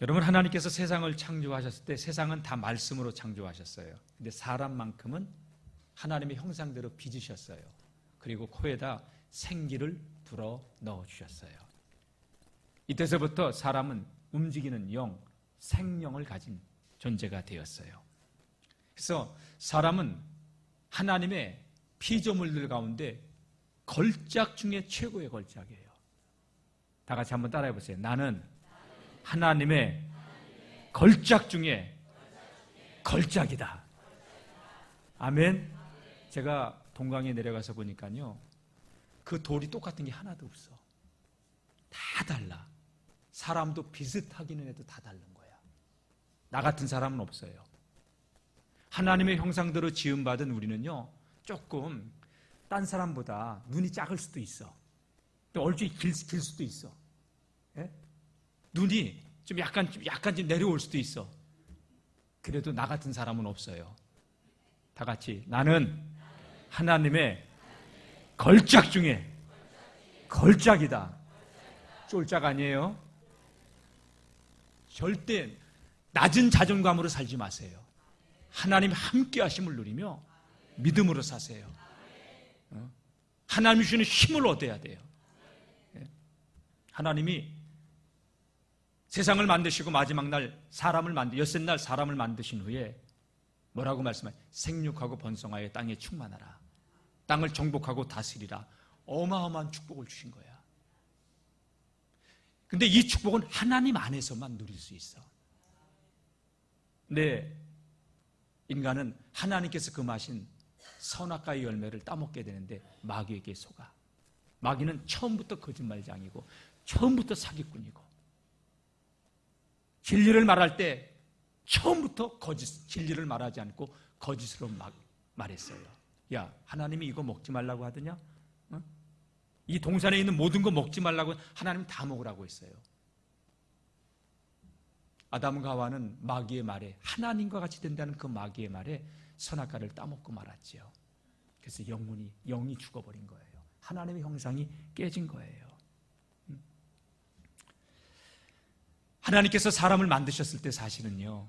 여러분, 하나님께서 세상을 창조하셨을 때 세상은 다 말씀으로 창조하셨어요. 근데 사람만큼은 하나님의 형상대로 빚으셨어요. 그리고 코에다 생기를 불어 넣어주셨어요. 이때서부터 사람은 움직이는 영, 생명을 가진 존재가 되었어요. 그래서 사람은 하나님의 피조물들 가운데 걸작 중에 최고의 걸작이에요. 다 같이 한번 따라해 보세요. 나는 하나님의 걸작 중에 걸작이다. 아멘. 제가 동강에 내려가서 보니까요, 그 돌이 똑같은 게 하나도 없어. 다 달라. 사람도 비슷하기는 해도 다 다른 거야. 나 같은 사람은 없어요. 하나님의 형상대로 지음받은 우리는요, 조금 딴 사람보다 눈이 작을 수도 있어. 또 얼굴이 길 수도 있어. 예? 눈이 좀 약간 좀 내려올 수도 있어. 그래도 나 같은 사람은 없어요. 다 같이 나는 하나님의 걸작 중에 걸작이다. 쫄작 아니에요? 절대 낮은 자존감으로 살지 마세요. 하나님 함께 하심을 누리며 믿음으로 사세요. 하나님이 주시는 힘을 얻어야 돼요. 하나님이 세상을 만드시고 마지막 날 엿새 날 사람을 만드신 후에 뭐라고 말씀하세요? 생육하고 번성하여 땅에 충만하라. 땅을 정복하고 다스리라. 어마어마한 축복을 주신 거야. 근데 이 축복은 하나님 안에서만 누릴 수 있어. 근데 인간은 하나님께서 금하신 선악과의 열매를 따먹게 되는데 마귀에게 속아. 마귀는 처음부터 거짓말장이고 처음부터 사기꾼이고, 진리를 말할 때 처음부터 진리를 말하지 않고 거짓으로 말했어요. 야, 하나님이 이거 먹지 말라고 하더냐? 어? 이 동산에 있는 모든 거 먹지 말라고 하나님이 다 먹으라고 했어요. 아담과 하와는 마귀의 말에, 하나님과 같이 된다는 그 마귀의 말에 선악과를 따먹고 말았지요. 그래서 영이 죽어버린 거예요. 하나님의 형상이 깨진 거예요. 하나님께서 사람을 만드셨을 때 사실은요,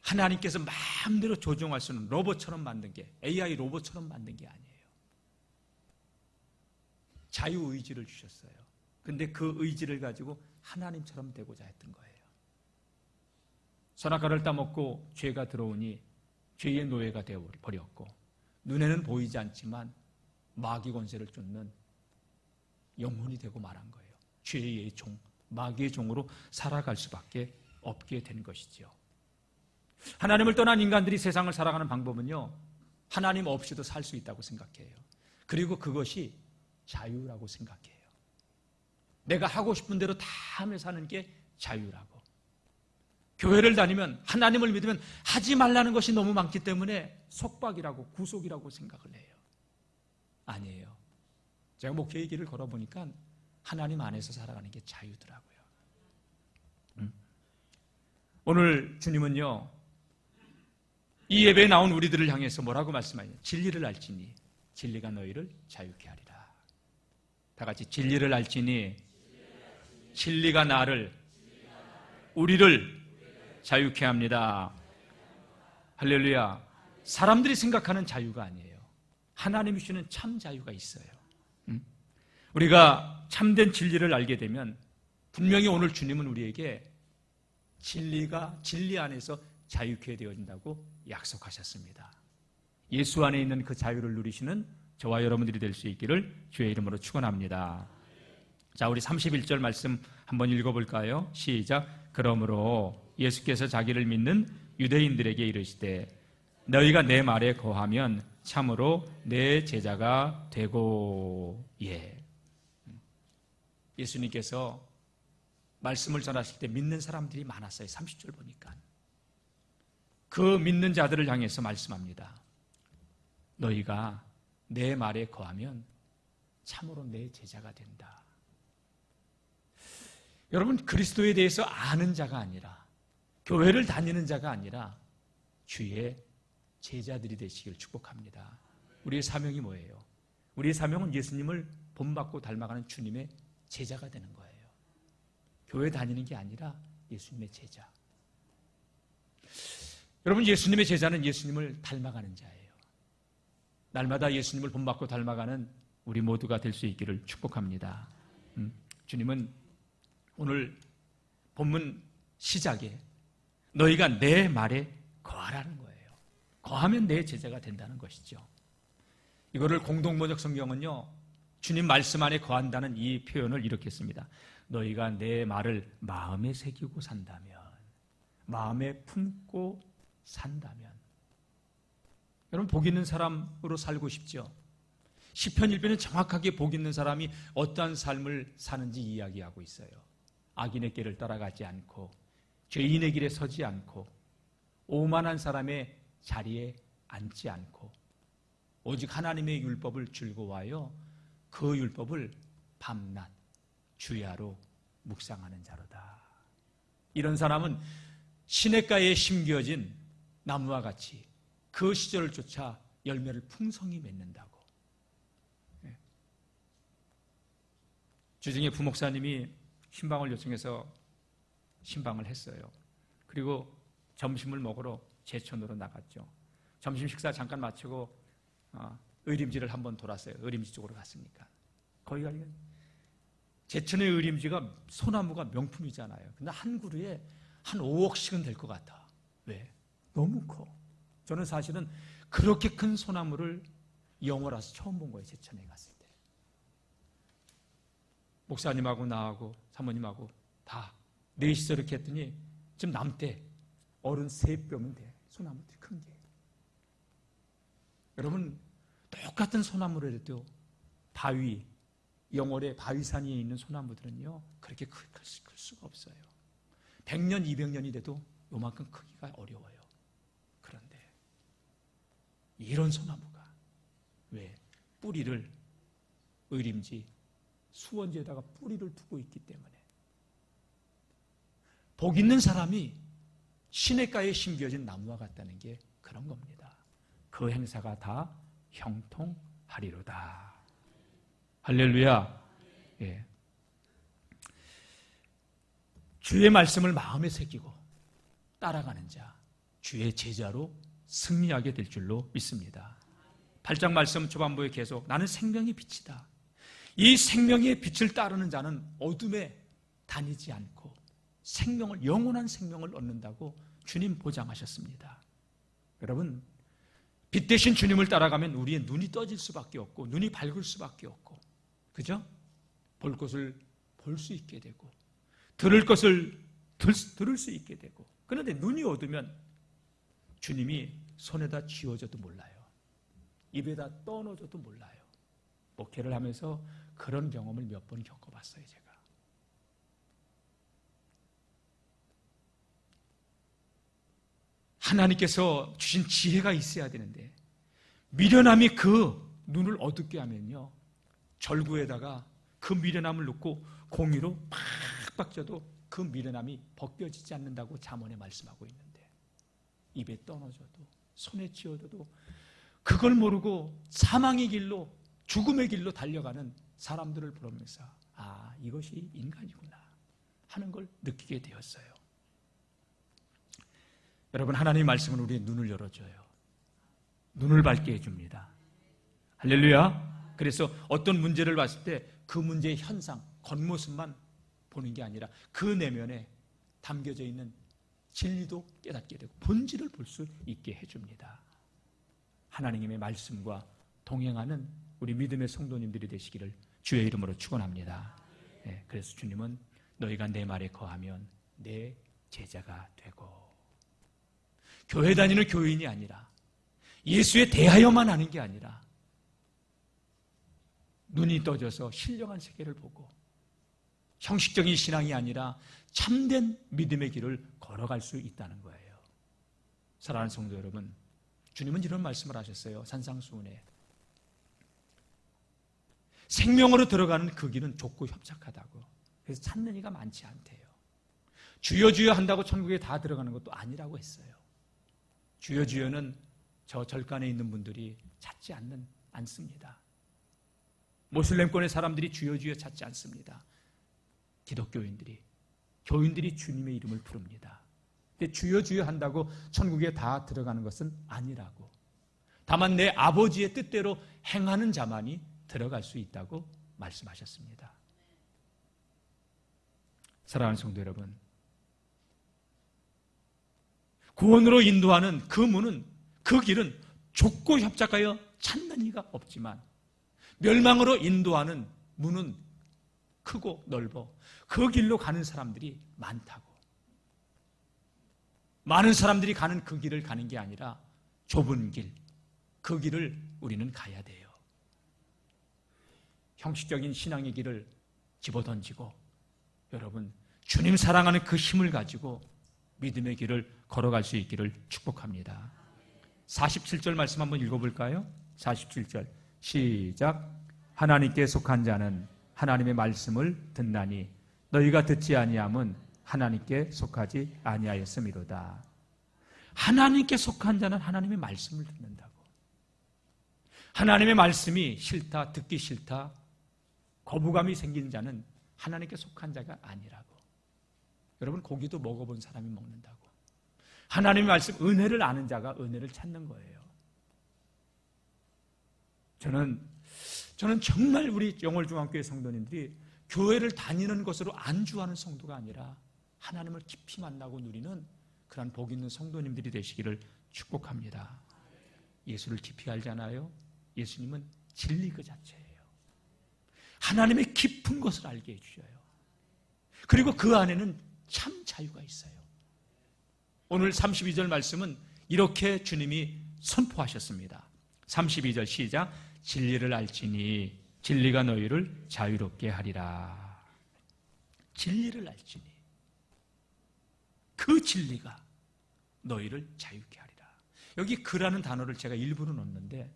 하나님께서 마음대로 조종할 수 있는 로봇처럼 만든 게, AI 로봇처럼 만든 게 아니에요. 자유의지를 주셨어요. 근데 그 의지를 가지고 하나님처럼 되고자 했던 거예요. 선악과를 따먹고 죄가 들어오니 죄의 노예가 되어버렸고, 눈에는 보이지 않지만 마귀 권세를 쫓는 영혼이 되고 말한 거예요. 죄의 종, 마귀의 종으로 살아갈 수밖에 없게 된 것이지요. 하나님을 떠난 인간들이 세상을 살아가는 방법은요, 하나님 없이도 살 수 있다고 생각해요. 그리고 그것이 자유라고 생각해요. 내가 하고 싶은 대로 다 하며 사는 게 자유라고. 교회를 다니면, 하나님을 믿으면 하지 말라는 것이 너무 많기 때문에 속박이라고, 구속이라고 생각을 해요. 아니에요. 제가 목회의 길을 걸어보니까 하나님 안에서 살아가는 게 자유더라고요. 오늘 주님은요, 이 예배에 나온 우리들을 향해서 뭐라고 말씀하냐? 진리를 알지니 진리가 너희를 자유케 하리라. 다 같이 진리를 알지니 진리가 나를, 우리를 자유케 합니다. 할렐루야. 사람들이 생각하는 자유가 아니에요. 하나님이 주시는 참 자유가 있어요. 우리가 참된 진리를 알게 되면 분명히 오늘 주님은 우리에게 진리 안에서 자유케 되어진다고 약속하셨습니다. 예수 안에 있는 그 자유를 누리시는 저와 여러분들이 될 수 있기를 주의 이름으로 축원합니다. 자, 우리 31절 말씀 한번 읽어볼까요? 시작. 그러므로 예수께서 자기를 믿는 유대인들에게 이르시되 너희가 내 말에 거하면 참으로 내 제자가 되고. 예수님께서 말씀을 전하실 때 믿는 사람들이 많았어요. 30절 보니까 그 믿는 자들을 향해서 말씀합니다. 너희가 내 말에 거하면 참으로 내 제자가 된다. 여러분, 그리스도에 대해서 아는 자가 아니라, 교회를 다니는 자가 아니라 주의 제자들이 되시길 축복합니다. 우리의 사명이 뭐예요? 우리의 사명은 예수님을 본받고 닮아가는 주님의 제자가 되는 거예요. 교회 다니는 게 아니라 예수님의 제자. 여러분, 예수님의 제자는 예수님을 닮아가는 자예요. 날마다 예수님을 본받고 닮아가는 우리 모두가 될 수 있기를 축복합니다. 주님은 오늘 본문 시작에 너희가 내 말에 거하라는 거예요. 거하면 내 제자가 된다는 것이죠. 이거를 공동번역 성경은요, 주님 말씀 안에 거한다는 이 표현을 이렇게 씁니다. 너희가 내 말을 마음에 새기고 산다면, 마음에 품고 산다면. 여러분, 복 있는 사람으로 살고 싶죠? 시편 1편은 정확하게 복 있는 사람이 어떠한 삶을 사는지 이야기하고 있어요. 악인의 길을 따라가지 않고, 죄인의 길에 서지 않고, 오만한 사람의 자리에 앉지 않고, 오직 하나님의 율법을 즐거워하여 그 율법을 밤낮 주야로 묵상하는 자로다. 이런 사람은 시냇가에 심겨진 나무와 같이 그 시절을 쫓아 열매를 풍성히 맺는다고. 주중에 부목사님이 신방을 요청해서 신방을 했어요. 그리고 점심을 먹으러 제천으로 나갔죠. 점심 식사 잠깐 마치고 의림지를 한번 돌았어요. 의림지 쪽으로 갔으니까. 거기가 제천의 의림지가 소나무가 명품이잖아요. 근데 한 그루에 한 5억씩은 될 것 같아. 왜? 너무 커. 저는 사실은 그렇게 큰 소나무를 영월와서 처음 본 거예요. 제천에 갔을 때. 목사님하고 나하고 사모님하고 다 넷이서 이렇게 했더니 지금 남대 어른 3뼘은 돼. 소나무들이 큰 게. 여러분, 똑같은 소나무를 해도 바위, 영월의 바위산 위에 있는 소나무들은요, 그렇게 클 수가 없어요. 100년, 200년이 돼도 요만큼 크기가 어려워요. 그런데 이런 소나무가 왜? 뿌리를 의림지, 수원지에다가 뿌리를 두고 있기 때문에 복 있는 사람이 시냇가에 심겨진 나무와 같다는 게 그런 겁니다. 그 행사가 다 형통하리로다. 할렐루야. 예. 주의 말씀을 마음에 새기고 따라가는 자, 주의 제자로 승리하게 될 줄로 믿습니다. 8장 말씀 초반부에 계속 나는 생명의 빛이다. 이 생명의 빛을 따르는 자는 어둠에 다니지 않고 생명을, 영원한 생명을 얻는다고 주님 보장하셨습니다. 여러분, 빛 대신 주님을 따라가면 우리의 눈이 떠질 수밖에 없고 눈이 밝을 수밖에 없고, 그죠? 볼 것을 볼 수 있게 되고 들을 것을 들을 수 있게 되고. 그런데 눈이 어두면 주님이 손에다 쥐어줘도 몰라요. 입에다 떠넣어줘도 몰라요. 목회를 하면서 그런 경험을 몇 번 겪어봤어요. 제가. 하나님께서 주신 지혜가 있어야 되는데 미련함이 그 눈을 어둡게 하면요, 절구에다가 그 미련함을 넣고 공유로 팍팍 쪄도 그 미련함이 벗겨지지 않는다고 잠언에 말씀하고 있는데, 입에 떠넣어줘도 손에 쥐어줘도 그걸 모르고 사망의 길로, 죽음의 길로 달려가는 사람들을 보면서 아, 이것이 인간이구나 하는 걸 느끼게 되었어요. 여러분, 하나님의 말씀은 우리의 눈을 열어줘요. 눈을 밝게 해줍니다. 할렐루야. 그래서 어떤 문제를 봤을 때 그 문제의 현상, 겉모습만 보는 게 아니라 그 내면에 담겨져 있는 진리도 깨닫게 되고 본질을 볼 수 있게 해줍니다. 하나님의 말씀과 동행하는 우리 믿음의 성도님들이 되시기를 주의 이름으로 축원합니다. 네, 그래서 주님은 너희가 내 말에 거하면 내 제자가 되고, 교회 다니는 교인이 아니라 예수에 대하여만 하는 게 아니라 눈이 떠져서 신령한 세계를 보고 형식적인 신앙이 아니라 참된 믿음의 길을 걸어갈 수 있다는 거예요. 사랑하는 성도 여러분, 주님은 이런 말씀을 하셨어요. 산상수훈에 생명으로 들어가는 그 길은 좁고 협착하다고. 그래서 찾는 이가 많지 않대요. 주여 주여 한다고 천국에 다 들어가는 것도 아니라고 했어요. 주여 주여는 저 절간에 있는 분들이 찾지 않습니다. 모슬렘권의 사람들이 주여 주여 찾지 않습니다. 기독교인들이 교인들이 주님의 이름을 부릅니다. 근데 주여 주여 한다고 천국에 다 들어가는 것은 아니라고. 다만 내 아버지의 뜻대로 행하는 자만이 들어갈 수 있다고 말씀하셨습니다. 사랑하는 성도 여러분, 구원으로 인도하는 그 문은, 그 길은 좁고 협착하여 찾는 이가 없지만 멸망으로 인도하는 문은 크고 넓어 그 길로 가는 사람들이 많다고. 많은 사람들이 가는 그 길을 가는 게 아니라 좁은 길, 그 길을 우리는 가야 돼요. 형식적인 신앙의 길을 집어던지고 여러분 주님 사랑하는 그 힘을 가지고 믿음의 길을 걸어갈 수 있기를 축복합니다. 47절 말씀 한번 읽어볼까요? 47절 시작. 하나님께 속한 자는 하나님의 말씀을 듣나니 너희가 듣지 아니함은 하나님께 속하지 아니하였음이로다. 하나님께 속한 자는 하나님의 말씀을 듣는다고. 하나님의 말씀이 싫다, 듣기 싫다, 거부감이 생긴 자는 하나님께 속한 자가 아니라고. 여러분 고기도 먹어본 사람이 먹는다고. 하나님의 말씀, 은혜를 아는 자가 은혜를 찾는 거예요. 저는 정말 우리 영월중앙교회 성도님들이 교회를 다니는 것으로 안주하는 성도가 아니라 하나님을 깊이 만나고 누리는 그런 복 있는 성도님들이 되시기를 축복합니다. 예수를 깊이 알잖아요. 예수님은 진리 그 자체예요. 하나님의 깊은 것을 알게 해주셔요. 그리고 그 안에는 참 자유가 있어요. 오늘 32절 말씀은 이렇게 주님이 선포하셨습니다. 32절 시작. 진리를 알지니 진리가 너희를 자유롭게 하리라. 진리를 알지니 그 진리가 너희를 자유롭게 하리라. 여기 그라는 단어를 제가 일부러 넣었는데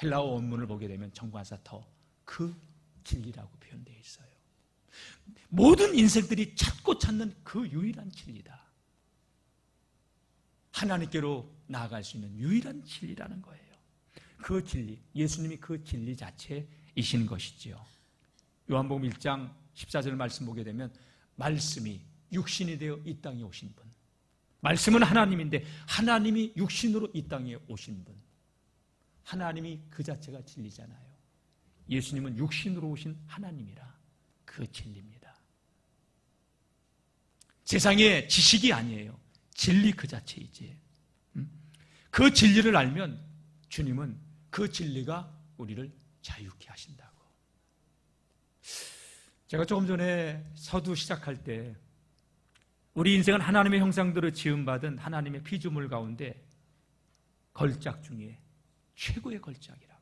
헬라어 원문을 보게 되면 정관사 더 그 진리라고 표현되어 있어요. 모든 인생들이 찾고 찾는 그 유일한 진리다. 하나님께로 나아갈 수 있는 유일한 진리라는 거예요. 그 진리, 예수님이 그 진리 자체이신 것이지요. 요한복음 1장 14절 말씀 보게 되면 말씀이 육신이 되어 이 땅에 오신 분, 말씀은 하나님인데 하나님이 육신으로 이 땅에 오신 분, 하나님이 그 자체가 진리잖아요. 예수님은 육신으로 오신 하나님이라 그 진리입니다. 세상의 지식이 아니에요. 진리 그 자체이지. 그 진리를 알면 주님은 그 진리가 우리를 자유케 하신다고. 제가 조금 전에 서두 시작할 때 우리 인생은 하나님의 형상대로 지음받은 하나님의 피조물 가운데 걸작 중에 최고의 걸작이라고.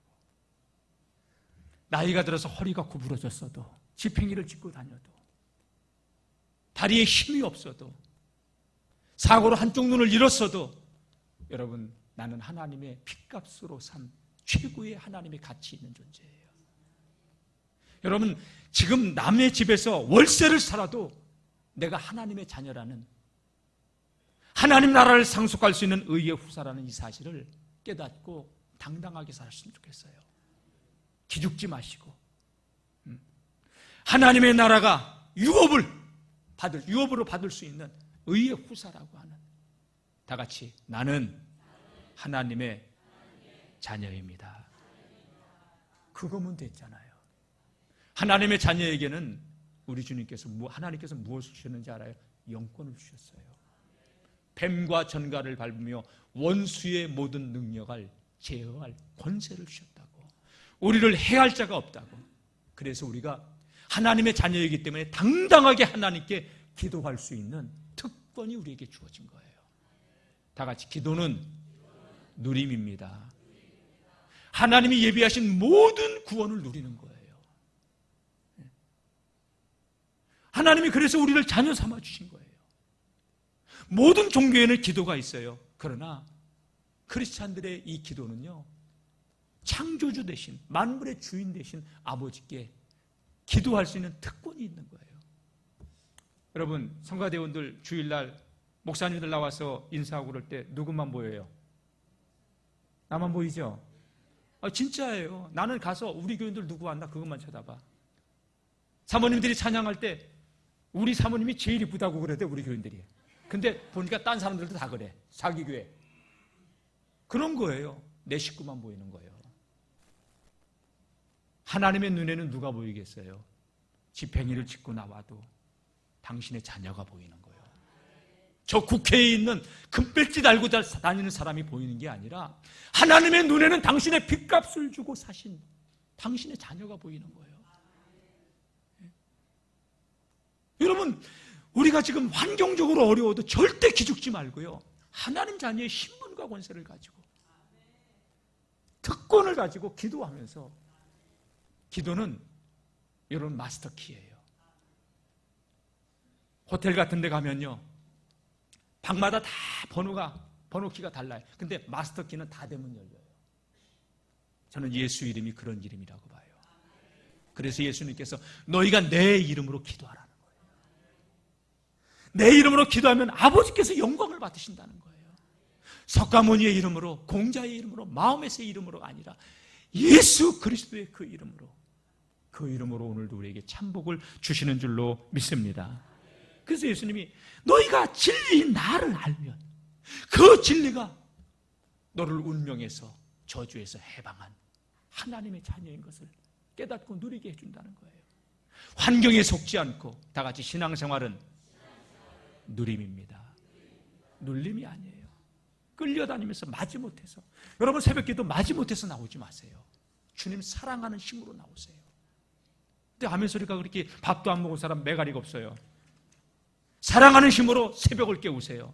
나이가 들어서 허리가 구부러졌어도, 지팽이를 짚고 다녀도, 다리에 힘이 없어도, 사고로 한쪽 눈을 잃었어도 여러분 나는 하나님의 핏값으로 산 최고의 하나님의 가치 있는 존재예요. 여러분 지금 남의 집에서 월세를 살아도 내가 하나님의 자녀라는, 하나님 나라를 상속할 수 있는 의의 후사라는 이 사실을 깨닫고 당당하게 살았으면 좋겠어요. 기죽지 마시고 하나님의 나라가 유업으로 받을 수 있는 의의 후사라고 하는, 다 같이 나는 하나님의 자녀입니다. 그거면 됐잖아요. 하나님의 자녀에게는 우리 주님께서 하나님께서 무엇을 주셨는지 알아요? 영권을 주셨어요. 뱀과 전갈을 밟으며 원수의 모든 능력을 제어할 권세를 주셨다고. 우리를 해할 자가 없다고. 그래서 우리가 하나님의 자녀이기 때문에 당당하게 하나님께 기도할 수 있는 특권이 우리에게 주어진 거예요. 다 같이 기도는 누림입니다. 하나님이 예비하신 모든 구원을 누리는 거예요. 하나님이 그래서 우리를 자녀 삼아 주신 거예요. 모든 종교에는 기도가 있어요. 그러나 크리스찬들의 이 기도는요, 창조주 대신, 만물의 주인 대신 아버지께 기도할 수 있는 특권이 있는 거예요. 여러분 성가대원들 주일날 목사님들 나와서 인사하고 그럴 때 누구만 보여요? 나만 보이죠? 진짜예요. 나는 가서 우리 교인들 누구 왔나 그것만 쳐다봐. 사모님들이 찬양할 때 우리 사모님이 제일 이쁘다고 그러대, 우리 교인들이. 근데 보니까 딴 사람들도 다 그래. 자기 교회. 그런 거예요. 내 식구만 보이는 거예요. 하나님의 눈에는 누가 보이겠어요? 집행일을 짓고 나와도 당신의 자녀가 보이는 거예요. 저 국회에 있는 금배지 달고 다니는 사람이 보이는 게 아니라 하나님의 눈에는 당신의 핏값을 주고 사신 당신의 자녀가 보이는 거예요. 여러분, 우리가 지금 환경적으로 어려워도 절대 기죽지 말고요. 하나님 자녀의 신분과 권세를 가지고 특권을 가지고 기도하면서, 기도는 여러분 마스터키예요. 호텔 같은 데 가면요, 방마다 다 번호키가 달라요. 근데 마스터키는 다 되면 열려요. 저는 예수 이름이 그런 이름이라고 봐요. 그래서 예수님께서 너희가 내 이름으로 기도하라는 거예요. 내 이름으로 기도하면 아버지께서 영광을 받으신다는 거예요. 석가모니의 이름으로, 공자의 이름으로, 마호메스의 이름으로가 아니라 예수 그리스도의 그 이름으로, 그 이름으로 오늘도 우리에게 참복을 주시는 줄로 믿습니다. 그래서 예수님이 너희가 진리인 나를 알면 그 진리가 너를 운명에서, 저주에서 해방한 하나님의 자녀인 것을 깨닫고 누리게 해준다는 거예요. 환경에 속지 않고 다 같이 신앙생활은 누림입니다. 눌림이 아니에요. 끌려다니면서 마지못해서, 여러분 새벽기도 마지못해서 나오지 마세요. 주님 사랑하는 힘으로 나오세요. 근데 아멘 소리가 그렇게 밥도 안 먹은 사람 매가리가 없어요. 사랑하는 힘으로 새벽을 깨우세요.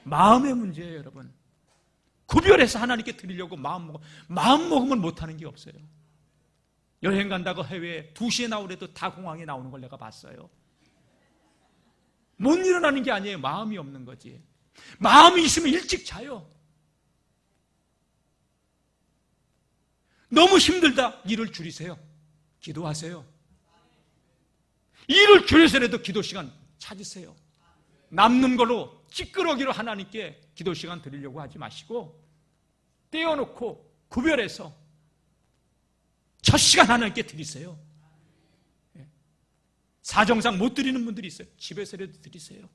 마음의 문제예요, 여러분. 구별해서 하나님께 드리려고 마음 먹으면 못하는 게 없어요. 여행 간다고 해외에 2시에 나오래도 다 공항에 나오는 걸 내가 봤어요. 못 일어나는 게 아니에요. 마음이 없는 거지. 마음이 있으면 일찍 자요. 너무 힘들다, 일을 줄이세요. 기도하세요. 일을 줄여서라도 기도 시간 찾으세요. 남는 걸로 찌끄러기로 하나님께 기도 시간 드리려고 하지 마시고 떼어놓고 구별해서 첫 시간 하나님께 드리세요. 사정상 못 드리는 분들이 있어요. 집에서라도 드리세요.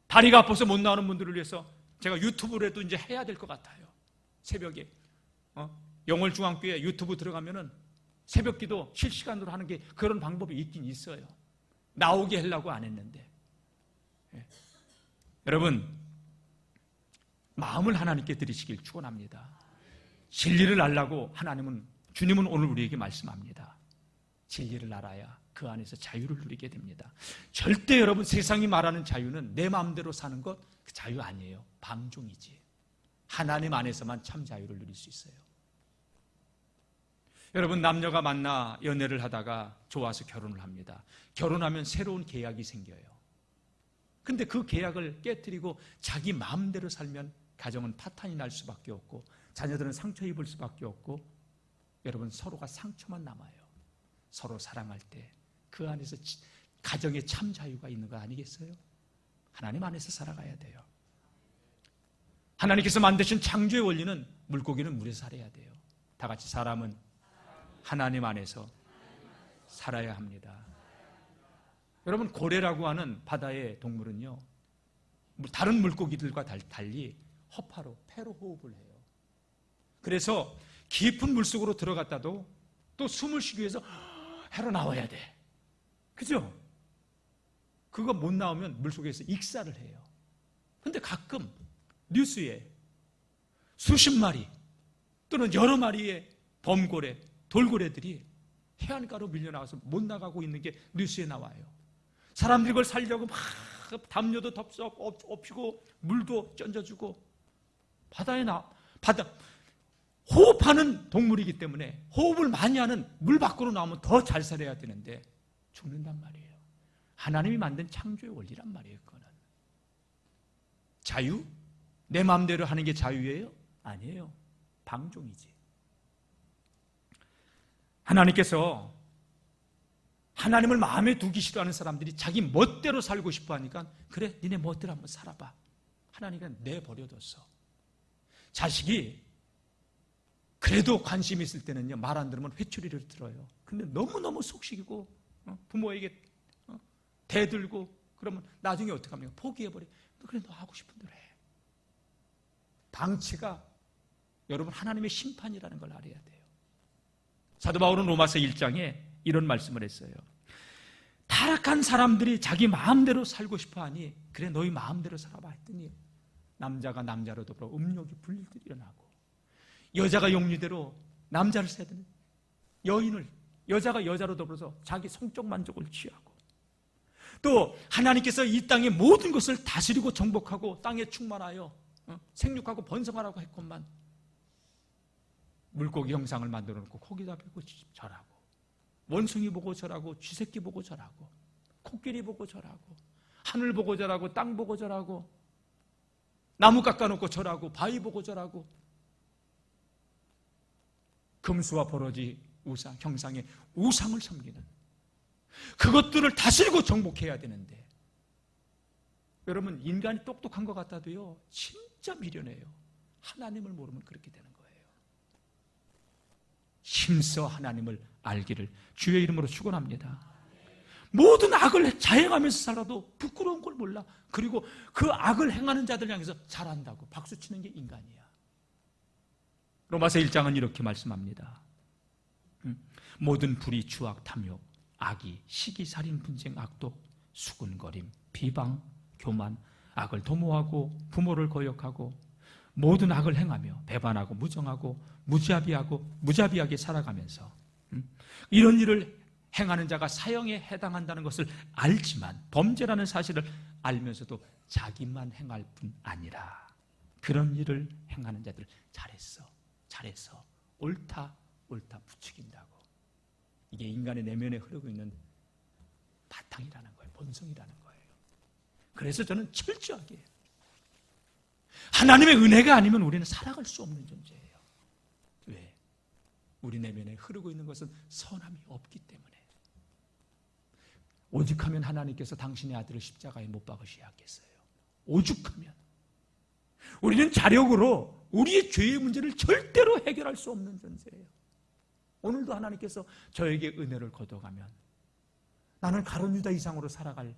다리가 아파서 못 나오는 분들을 위해서 제가 유튜브라도 이제 해야 될 것 같아요. 새벽에 영월중앙교회 유튜브 들어가면은 새벽기도 실시간으로 하는 게 그런 방법이 있긴 있어요. 나오게 하려고 안 했는데. 여러분, 마음을 하나님께 드리시길 축원합니다. 진리를 알라고 주님은 오늘 우리에게 말씀합니다. 진리를 알아야 그 안에서 자유를 누리게 됩니다. 절대 여러분 세상이 말하는 자유는 내 마음대로 사는 것, 그 자유 아니에요. 방종이지. 하나님 안에서만 참 자유를 누릴 수 있어요. 여러분, 남녀가 만나 연애를 하다가 좋아서 결혼을 합니다. 결혼하면 새로운 계약이 생겨요. 근데 그 계약을 깨뜨리고 자기 마음대로 살면 가정은 파탄이 날 수밖에 없고 자녀들은 상처 입을 수밖에 없고, 여러분 서로가 상처만 남아요. 서로 사랑할 때 그 안에서 가정에 참 자유가 있는 거 아니겠어요? 하나님 안에서 살아가야 돼요. 하나님께서 만드신 창조의 원리는 물고기는 물에서 살아야 돼요. 다 같이 사람은 하나님 안에서 살아야 합니다. 여러분, 고래라고 하는 바다의 동물은요, 다른 물고기들과 달리 허파로, 폐로 호흡을 해요. 그래서 깊은 물속으로 들어갔다도 또 숨을 쉬기 위해서 해로 나와야 돼. 그죠? 그거 못 나오면 물속에서 익사를 해요. 근데 가끔 뉴스에 수십 마리 또는 여러 마리의 범고래, 돌고래들이 해안가로 밀려나와서 못 나가고 있는 게 뉴스에 나와요. 사람들이 그걸 살려고 막 담요도 덥석 엎히고 물도 던져주고 호흡하는 동물이기 때문에 호흡을 많이 하는 물 밖으로 나오면 더 잘 살아야 되는데 죽는단 말이에요. 하나님이 만든 창조의 원리란 말이에요. 그거는 자유? 내 마음대로 하는 게 자유예요? 아니에요. 방종이지. 하나님께서 하나님을 마음에 두기 싫어하는 사람들이 자기 멋대로 살고 싶어 하니까 그래, 니네 멋대로 한번 살아봐. 하나님은 내버려뒀어. 자식이 그래도 관심 있을 때는요, 말 안 들으면 회초리를 들어요. 근데 너무너무 속식이고 부모에게 대들고 그러면 나중에 어떻게 합니까? 포기해버려. 그래, 너 하고 싶은 대로 해. 방치가 여러분 하나님의 심판이라는 걸 알아야 돼요. 사도 바울은 로마서 1장에 이런 말씀을 했어요. 타락한 사람들이 자기 마음대로 살고 싶어하니 그래 너희 마음대로 살아봐 했더니 남자가 남자로 더불어 음욕이 분리들이 일어나고 여자가 용리대로 남자를 세드는 여인을 여자가 여자로 더불어서 자기 성적 만족을 취하고 또 하나님께서 이 땅의 모든 것을 다스리고 정복하고 땅에 충만하여 생육하고 번성하라고 했건만 물고기 형상을 만들어 놓고 고기다 베고 절하고 원숭이 보고 절하고 쥐새끼 보고 절하고 코끼리 보고 절하고 하늘 보고 절하고 땅 보고 절하고 나무 깎아놓고 절하고 바위 보고 절하고 금수와 버러지 우상 형상의 우상을 섬기는 그것들을 다스리고 정복해야 되는데 여러분 인간이 똑똑한 것 같아도요 진짜 미련해요. 하나님을 모르면 그렇게 되는 거예요. 힘써 하나님을 알기를 주의 이름으로 축원합니다. 모든 악을 자행하면서 살아도 부끄러운 걸 몰라. 그리고 그 악을 행하는 자들 향해서 잘한다고 박수치는 게 인간이야. 로마서 1장은 이렇게 말씀합니다. 모든 불의, 추악, 탐욕, 악의, 시기, 살인, 분쟁, 악독, 수군거림, 비방, 교만, 악을 도모하고 부모를 거역하고 모든 악을 행하며 배반하고 무정하고 무자비하게 살아가면서 이런 일을 행하는 자가 사형에 해당한다는 것을 알지만 범죄라는 사실을 알면서도 자기만 행할 뿐 아니라 그런 일을 행하는 자들 잘했어 옳다 부추긴다고. 이게 인간의 내면에 흐르고 있는 바탕이라는 거예요. 본성이라는 거예요. 그래서 저는 철저하게 하나님의 은혜가 아니면 우리는 살아갈 수 없는 존재예요. 왜? 우리 내면에 흐르고 있는 것은 선함이 없기 때문에. 오죽하면 하나님께서 당신의 아들을 십자가에 못 박으셔야 하겠어요. 오죽하면. 우리는 자력으로 우리의 죄의 문제를 절대로 해결할 수 없는 존재예요. 오늘도 하나님께서 저에게 은혜를 거둬가면 나는 가룟 유다 이상으로 살아갈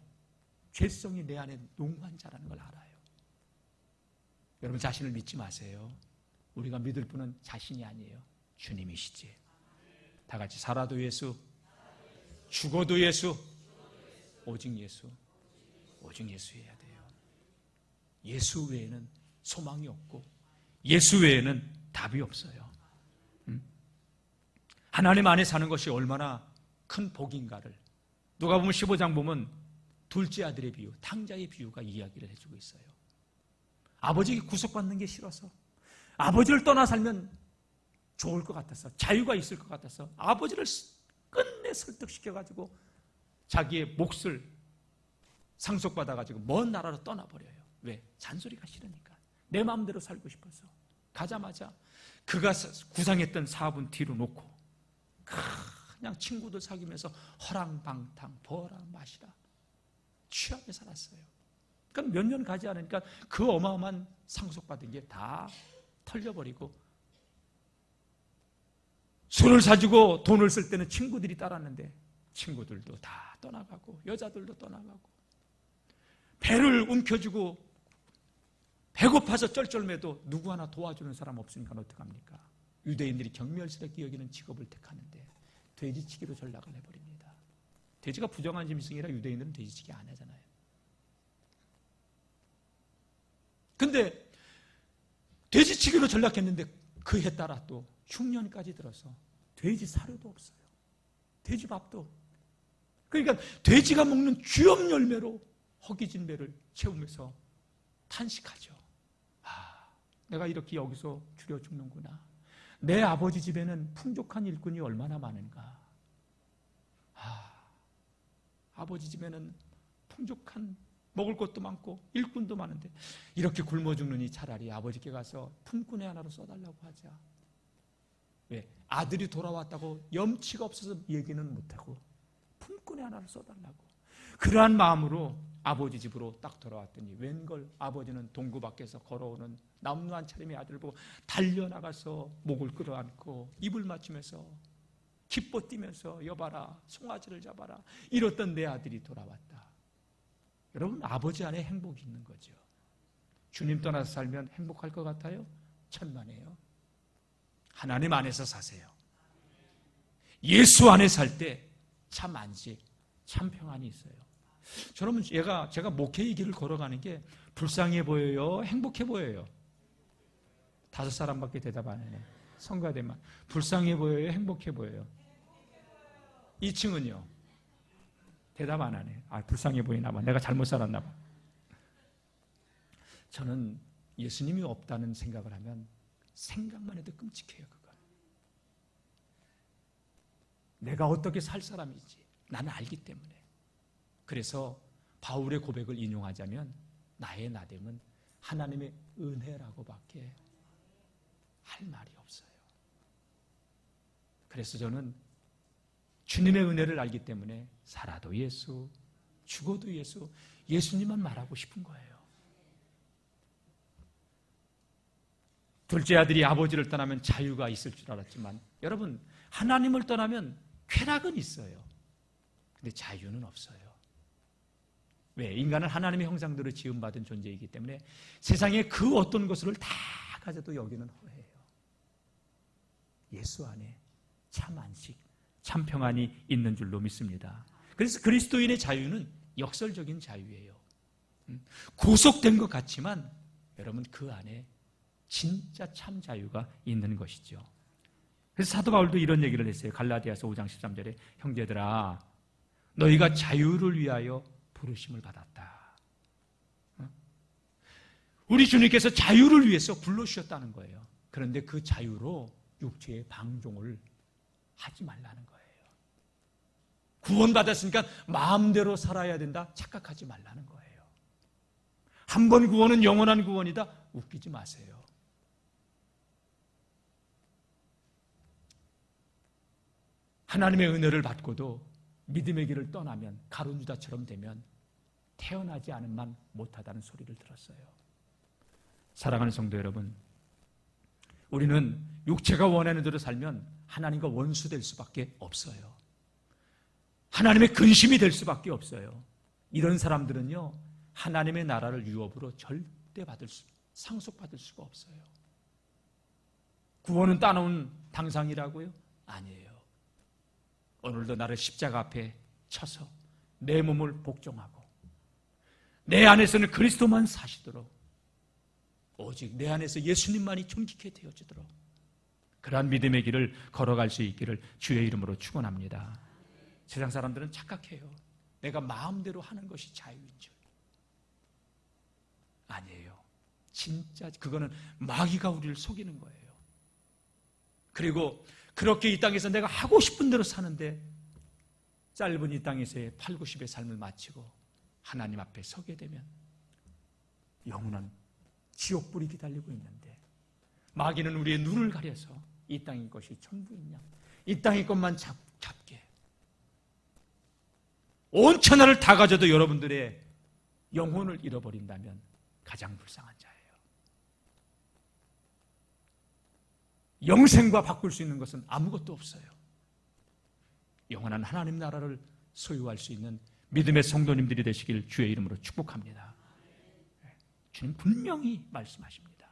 죄성이 내 안에 농후한 자라는 걸 알아요. 여러분 자신을 믿지 마세요. 우리가 믿을 분은 자신이 아니에요. 주님이시지. 다 같이 살아도 예수, 죽어도 예수, 오직 예수, 오직 예수여야 돼요. 예수 외에는 소망이 없고 예수 외에는 답이 없어요. 하나님 안에 사는 것이 얼마나 큰 복인가를 누가복음 15장 보면 둘째 아들의 비유, 탕자의 비유가 이야기를 해주고 있어요. 아버지에게 구속받는 게 싫어서 아버지를 떠나 살면 좋을 것 같아서 자유가 있을 것 같아서 아버지를 끝내 설득시켜가지고 자기의 몫을 상속받아가지고 먼 나라로 떠나버려요. 왜? 잔소리가 싫으니까. 내 마음대로 살고 싶어서. 가자마자 그가 구상했던 사업은 뒤로 놓고 그냥 친구들 사귀면서 허랑방탕 버라 마시라 취하게 살았어요. 그러니까 몇 년 가지 않으니까 그 어마어마한 상속받은 게 다 털려버리고 술을 사주고 돈을 쓸 때는 친구들이 따랐는데 친구들도 다 떠나가고 여자들도 떠나가고 배를 움켜쥐고 배고파서 쩔쩔매도 누구 하나 도와주는 사람 없으니까 어떡합니까? 유대인들이 경멸스럽게 여기는 직업을 택하는데 돼지치기로 전락을 해버립니다. 돼지가 부정한 짐승이라 유대인들은 돼지치기 안 하잖아요. 근데 돼지치기로 전락했는데 그 해 따라 또 흉년까지 들어서 돼지 사료도 없어요. 돼지 밥도. 그러니까 돼지가 먹는 쥐엄 열매로 허기진 배를 채우면서 탄식하죠. 내가 이렇게 여기서 죽여 죽는구나. 내 아버지 집에는 풍족한 일꾼이 얼마나 많은가. 아버지 집에는 풍족한 먹을 것도 많고 일꾼도 많은데 이렇게 굶어 죽느니 차라리 아버지께 가서 품꾼의 하나로 써달라고 하자. 왜? 아들이 돌아왔다고 염치가 없어서 얘기는 못하고 품꾼의 하나로 써달라고. 그러한 마음으로 아버지 집으로 딱 돌아왔더니 웬걸 아버지는 동구 밖에서 걸어오는 남루한 차림의 아들을 보고 달려나가서 목을 끌어안고 입을 맞추면서 기뻐 뛰면서 여봐라 송아지를 잡아라 이랬던 내 아들이 돌아왔다. 여러분, 아버지 안에 행복이 있는 거죠. 주님 떠나서 살면 행복할 것 같아요? 천만에요. 하나님 안에서 사세요. 예수 안에 살 때 참 안식, 참 평안이 있어요. 저는 제가 목회의 길을 걸어가는 게 불쌍해 보여요? 행복해 보여요? 5사람밖에 대답 안 해요. 성가대만. 불쌍해 보여요? 행복해 보여요? 2층은요? 대답 안 하네. 불쌍해 보이나 봐. 내가 잘못 살았나 봐. 저는 예수님이 없다는 생각을 하면 생각만 해도 끔찍해요. 그건. 내가 어떻게 살 사람인지 나는 알기 때문에. 그래서 바울의 고백을 인용하자면 나의 나됨은 하나님의 은혜라고밖에 할 말이 없어요. 그래서 저는 주님의 은혜를 알기 때문에 살아도 예수, 죽어도 예수, 예수님만 말하고 싶은 거예요. 둘째 아들이 아버지를 떠나면 자유가 있을 줄 알았지만 여러분, 하나님을 떠나면 쾌락은 있어요. 근데 자유는 없어요. 왜? 인간은 하나님의 형상대로 지음받은 존재이기 때문에 세상의 그 어떤 것을 다 가져도 여기는 허해요. 예수 안에 참 안식, 참 평안이 있는 줄로 믿습니다. 그래서 그리스도인의 자유는 역설적인 자유예요. 구속된 것 같지만 여러분, 그 안에 진짜 참 자유가 있는 것이죠. 그래서 사도 바울도 이런 얘기를 했어요. 갈라디아서 5장 13절에 형제들아, 너희가 자유를 위하여 부르심을 받았다. 우리 주님께서 자유를 위해서 불러주셨다는 거예요. 그런데 그 자유로 육체의 방종을 하지 말라는 거예요. 구원받았으니까 마음대로 살아야 된다 착각하지 말라는 거예요. 한 번 구원은 영원한 구원이다. 웃기지 마세요. 하나님의 은혜를 받고도 믿음의 길을 떠나면 가룟 유다처럼 되면 태어나지 않은만 못하다는 소리를 들었어요. 사랑하는 성도 여러분, 우리는 육체가 원하는 대로 살면 하나님과 원수될 수밖에 없어요. 하나님의 근심이 될 수밖에 없어요. 이런 사람들은요, 하나님의 나라를 유업으로 절대 상속받을 수가 없어요. 구원은 따놓은 당상이라고요? 아니에요. 오늘도 나를 십자가 앞에 쳐서 내 몸을 복종하고 내 안에서는 그리스도만 사시도록, 오직 내 안에서 예수님만이 존귀케 되어지도록 그러한 믿음의 길을 걸어갈 수 있기를 주의 이름으로 축원합니다. 세상 사람들은 착각해요. 내가 마음대로 하는 것이 자유인 줄. 아니에요. 진짜 그거는 마귀가 우리를 속이는 거예요. 그리고 그렇게 이 땅에서 내가 하고 싶은 대로 사는데 짧은 이 땅에서의 8, 90의 삶을 마치고 하나님 앞에 서게 되면 영원한 지옥불이 기다리고 있는데, 마귀는 우리의 눈을 가려서 이 땅의 것이 전부이냐, 이 땅의 것만 잡게, 온 천하를 다 가져도 여러분들의 영혼을 잃어버린다면 가장 불쌍한 자예요. 영생과 바꿀 수 있는 것은 아무것도 없어요. 영원한 하나님 나라를 소유할 수 있는 믿음의 성도님들이 되시길 주의 이름으로 축복합니다. 주님 분명히 말씀하십니다.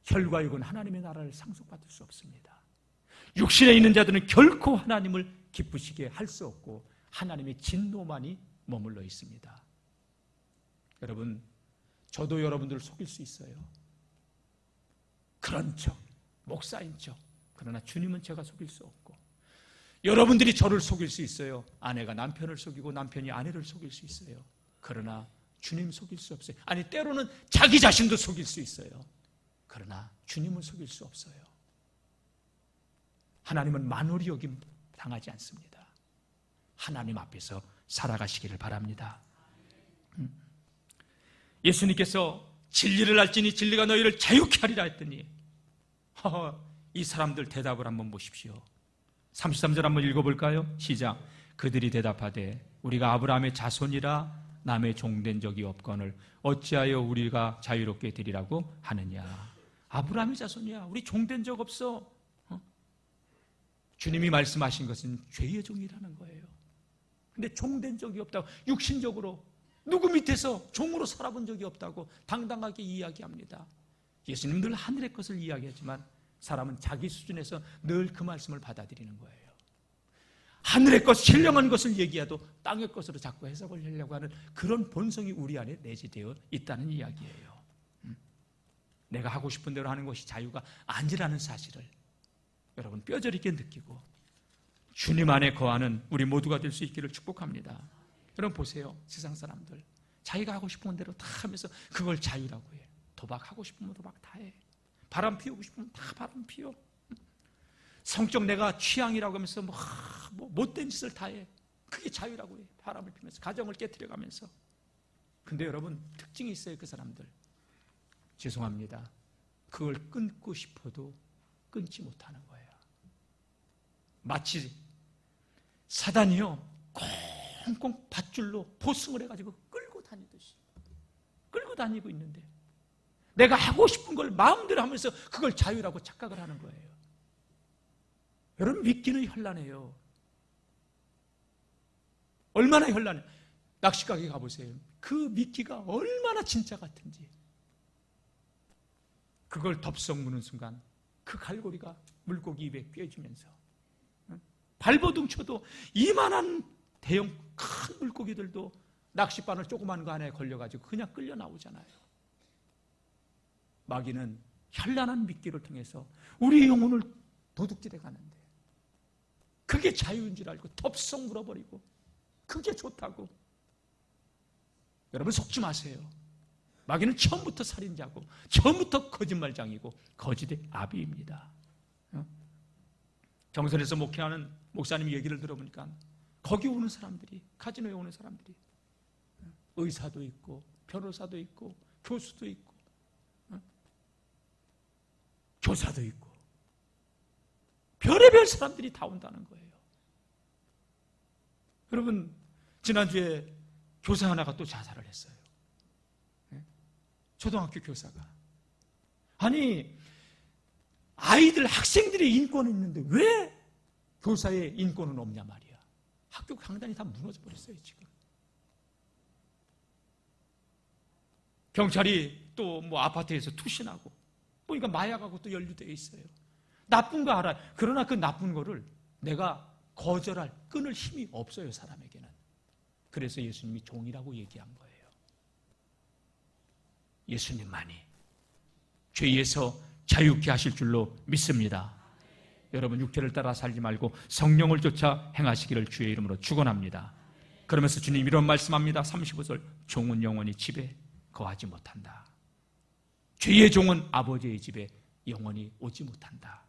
혈과 육은 하나님의 나라를 상속받을 수 없습니다. 육신에 있는 자들은 결코 하나님을 기쁘시게 할 수 없고 하나님의 진노만이 머물러 있습니다. 여러분, 저도 여러분들을 속일 수 있어요. 그런 척, 목사인 척. 그러나 주님은 제가 속일 수 없고, 여러분들이 저를 속일 수 있어요. 아내가 남편을 속이고 남편이 아내를 속일 수 있어요. 그러나 주님 속일 수 없어요. 아니, 때로는 자기 자신도 속일 수 있어요. 그러나 주님은 속일 수 없어요. 하나님은 만홀이 여김 당하지 않습니다. 하나님 앞에서 살아가시기를 바랍니다. 예수님께서 진리를 알지니 진리가 너희를 자유케 하리라 했더니 이 사람들 대답을 한번 보십시오. 33절 한번 읽어볼까요? 시작. 그들이 대답하되 우리가 아브라함의 자손이라 남의 종된 적이 없거늘 어찌하여 우리가 자유롭게 되리라고 하느냐. 아브라함의 자손이야. 우리 종된 적 없어. 주님이 말씀하신 것은 죄의 종이라는 거예요. 근데 종된 적이 없다고 육신적으로 누구 밑에서 종으로 살아본 적이 없다고 당당하게 이야기합니다. 예수님 늘 하늘의 것을 이야기하지만 사람은 자기 수준에서 늘 그 말씀을 받아들이는 거예요. 하늘의 것, 신령한 것을 얘기해도 땅의 것으로 자꾸 해석을 하려고 하는 그런 본성이 우리 안에 내재되어 있다는 이야기예요. 내가 하고 싶은 대로 하는 것이 자유가 아니라는 사실을 여러분 뼈저리게 느끼고 주님 안에 거하는 우리 모두가 될 수 있기를 축복합니다. 여러분 보세요. 세상 사람들 자기가 하고 싶은 대로 다 하면서 그걸 자유라고 해. 도박하고 싶으면 도박 다 해. 바람 피우고 싶으면 다 바람 피워. 성적 내가 취향이라고 하면서 뭐 못된 짓을 다 해. 그게 자유라고 해. 바람을 피면서 가정을 깨트려가면서. 근데 여러분 특징이 있어요. 그 사람들 죄송합니다. 그걸 끊고 싶어도 끊지 못하는 거예요. 마치 사단이요 꽁꽁 밧줄로 보승을 해가지고 끌고 다니고 있는데 내가 하고 싶은 걸 마음대로 하면서 그걸 자유라고 착각을 하는 거예요. 여러분 미끼는 현란해요. 얼마나 현란해요. 낚시가게 가보세요. 그 미끼가 얼마나 진짜 같은지. 그걸 덥석 무는 순간 그 갈고리가 물고기 입에 꿰주면서 발버둥 쳐도 이만한 대형 큰 물고기들도 낚싯바늘 조그만 거 안에 걸려가지고 그냥 끌려 나오잖아요. 마귀는 현란한 미끼를 통해서 우리 영혼을 도둑질해 가는데 그게 자유인 줄 알고 덥석 물어버리고 그게 좋다고. 여러분 속지 마세요. 마귀는 처음부터 살인자고 처음부터 거짓말장이고 거짓의 아비입니다. 정선에서 목회하는 목사님 얘기를 들어보니까 거기 오는 사람들이 카지노에 오는 사람들이 의사도 있고 변호사도 있고 교수도 있고 교사도 있고 별의별 사람들이 다 온다는 거예요. 여러분 지난주에 교사 하나가 또 자살을 했어요. 초등학교 교사가. 아니 아이들 학생들의 인권은 있는데 왜 교사의 인권은 없냐 말이야. 학교 강단이 다 무너져 버렸어요 지금. 경찰이 또 뭐 아파트에서 투신하고 보니까 마약하고 또 연루되어 있어요. 나쁜 거 알아요. 그러나 그 나쁜 거를 내가 거절할 끊을 힘이 없어요 사람에게는. 그래서 예수님이 종이라고 얘기한 거예요. 예수님만이 죄에서 자유케 하실 줄로 믿습니다. 여러분 육체를 따라 살지 말고 성령을 쫓아 행하시기를 주의 이름으로 축원합니다. 그러면서 주님 이런 말씀합니다. 35절 종은 영원히 집에 거하지 못한다. 죄의 종은 아버지의 집에 영원히 오지 못한다.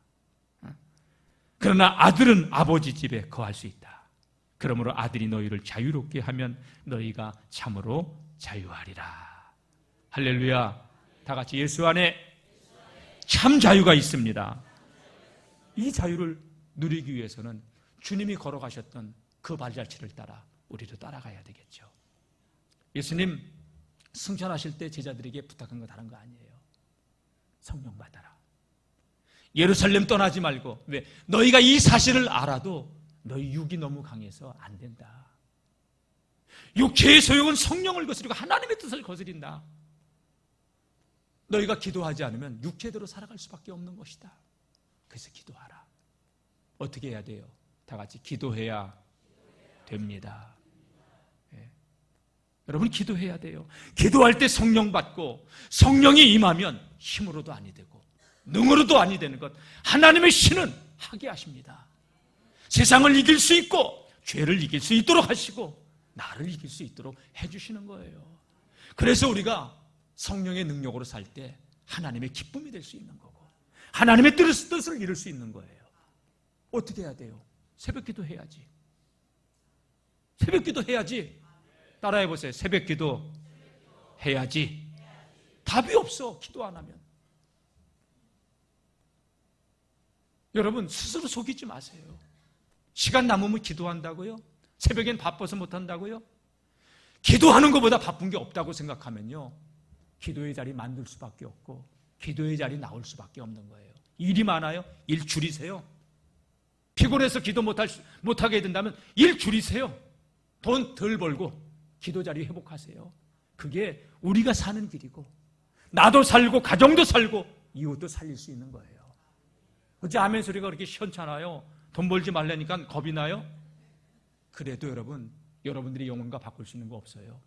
그러나 아들은 아버지 집에 거할 수 있다. 그러므로 아들이 너희를 자유롭게 하면 너희가 참으로 자유하리라. 할렐루야. 다 같이 예수 안에 참 자유가 있습니다. 이 자유를 누리기 위해서는 주님이 걸어가셨던 그 발자취를 따라 우리도 따라가야 되겠죠. 예수님 승천하실 때 제자들에게 부탁한 거 다른 거 아니에요. 성령 받아라. 예루살렘 떠나지 말고. 왜? 너희가 이 사실을 알아도 너희 육이 너무 강해서 안 된다. 육체의 소용은 성령을 거스리고 하나님의 뜻을 거스린다. 너희가 기도하지 않으면 육체대로 살아갈 수밖에 없는 것이다. 그래서 기도하라. 어떻게 해야 돼요? 다 같이 기도해야 됩니다. 예. 여러분 기도해야 돼요. 기도할 때 성령 받고 성령이 임하면 힘으로도 아니 되고 능으로도 아니 되는 것 하나님의 신은 하게 하십니다. 세상을 이길 수 있고 죄를 이길 수 있도록 하시고 나를 이길 수 있도록 해주시는 거예요. 그래서 우리가 성령의 능력으로 살 때 하나님의 기쁨이 될 수 있는 거고 하나님의 뜻을 이룰 수 있는 거예요. 어떻게 해야 돼요? 새벽기도 해야지. 새벽기도 해야지. 따라해 보세요. 새벽기도 해야지. 답이 없어. 기도 안 하면. 여러분 스스로 속이지 마세요. 시간 남으면 기도한다고요? 새벽엔 바빠서 못한다고요? 기도하는 것보다 바쁜 게 없다고 생각하면요 기도의 자리 만들 수밖에 없고 기도의 자리 나올 수밖에 없는 거예요. 일이 많아요? 일 줄이세요. 피곤해서 기도 못하게 된다면 일 줄이세요. 돈 덜 벌고 기도 자리 회복하세요. 그게 우리가 사는 길이고 나도 살고 가정도 살고 이웃도 살릴 수 있는 거예요. 어째 아멘 소리가 그렇게 시원찮아요? 돈 벌지 말라니까 겁이 나요? 그래도 여러분, 여러분들이 영혼과 바꿀 수 있는 거 없어요.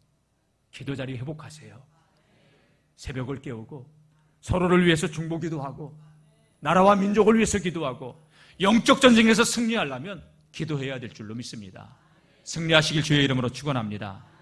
기도 자리 회복하세요. 새벽을 깨우고 서로를 위해서 중보기도 하고 나라와 민족을 위해서 기도하고 영적 전쟁에서 승리하려면 기도해야 될 줄로 믿습니다. 승리하시길 주의 이름으로 축원합니다.